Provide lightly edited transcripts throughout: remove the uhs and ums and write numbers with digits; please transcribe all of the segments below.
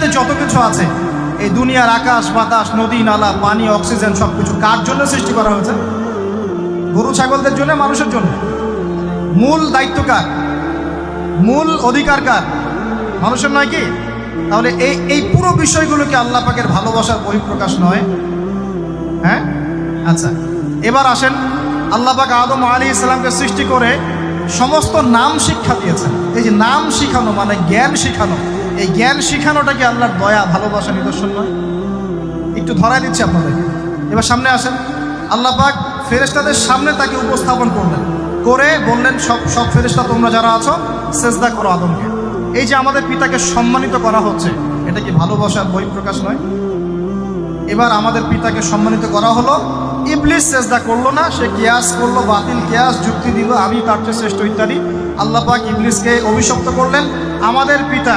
দুনিয়াতে যত কিছু আছে, এই দুনিয়ার আকাশ বাতাস নদী নালা পানি অক্সিজেন সবকিছু কার জন্য সৃষ্টি করা হয়েছে? গরু ছাগলদের জন্য, মানুষের জন্য। মূল দায়িত্ব কার? মূল অধিকার কার? মানুষের নয় কি? তাহলে এই পুরো বিষয়গুলোকে আল্লাহ পাকের ভালোবাসার বহিঃপ্রকাশ নয়? হ্যাঁ, আচ্ছা, এবার আসেন, আল্লাহ পাক আদম আলাইহিস সালামকে সৃষ্টি করে সমস্ত নাম শিক্ষা দিয়েছেন। এই যে নাম শিখানো মানে জ্ঞান শিখানো, এই জ্ঞান শিখানোটা কি আল্লাহর দয়া ভালোবাসা নিদর্শন নয়? একটু ধরাই দিচ্ছি আপনাদেরকে। এবার সামনে আসেন, আল্লাহ পাক ফেরেশতাদের সামনে তাকে উপস্থাপন করলেন, করে বললেন সব ফেরেশতা তোমরা যারা আছো সেজদা করো আদমকে। এই যে আমাদের পিতাকে সম্মানিত করা হচ্ছে, এটা কি ভালোবাসার বহিঃপ্রকাশ নয়? এবার আমাদের পিতাকে সম্মানিত করা হলো, ইবলিস সেজদা করলো না, সে কিয়াস করলো, বাতিল কিয়াস যুক্তি দিল আমি তার চেয়ে শ্রেষ্ঠ ইত্যাদি। আল্লাহ পাক ইবলিসকে অভিশপ্ত করলেন, আমাদের পিতা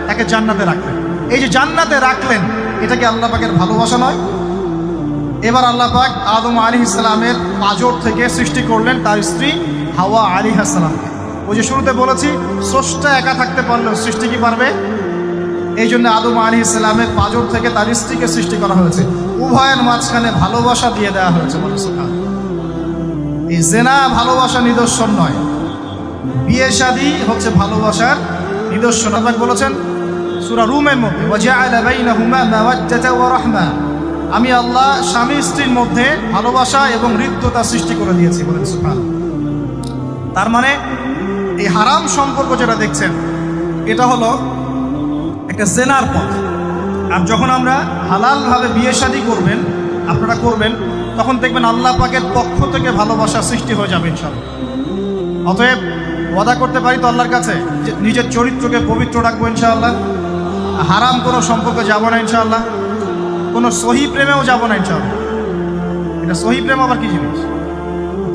তাকে জান্নাতে রাখলেন। এই যে জান্নাতে রাখলেন, এটা কি আল্লাহ পাকের ভালোবাসা নয়? এবার আল্লাহ পাক আদম আলাইহিস সালামের পাঁজর থেকে সৃষ্টি করলেন তার স্ত্রী হাওয়া আলাইহিস সালামকে। ওই যে শুরুতে বলেছি, স্রষ্টা একা থাকতে পারলেও সৃষ্টি কি পারবে? এই জন্য আদম আলাইহিস সালামের পাঁজর থেকে তার স্ত্রীকে সৃষ্টি করা হয়েছে। উভয়ের মাঝখানে ভালোবাসা দিয়ে দেওয়া হয়েছে। এই জেনা ভালোবাসা নিদর্শন নয়, বিয়ে শাদী হচ্ছে ভালোবাসার নিদর্শন। আল্লাহ বলেছেন সূরা রুমের মধ্যে, ওয়াজআলা বাইনাহুমা মাওয়াদ্দাতা ওয়া রাহমা, আমি আল্লাহ স্বামী স্ত্রীর মধ্যে ভালোবাসা এবং হৃদ্যতা সৃষ্টি করে দিয়েছি। বলেন সুবহানাল্লাহ। তার মানে এই হারাম সম্পর্ক যেটা দেখছেন, এটা হলো একটা জেনার পথ। আর যখন আমরা হালালভাবে বিয়ে শাদী করবেন, আপনারা করবেন, তখন দেখবেন আল্লাহ পাকের পক্ষ থেকে ভালোবাসা সৃষ্টি হয়ে যাবে ইনশাআল্লাহ। অতএব ওয়াদা করতে পারি তো আল্লাহর কাছে যে নিজের চরিত্রকে পবিত্র রাখবো ইনশাআল্লাহ, হারাম কোনো সম্পর্কে যাব না ইনশাআল্লাহ, কোনো সহি প্রেমেও যাব না ইনশাআল্লাহ। এটা সহি প্রেম আবার কি জিনিস?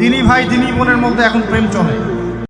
দিনী ভাই দিনী বোনের মধ্যে এখন প্রেম চলে,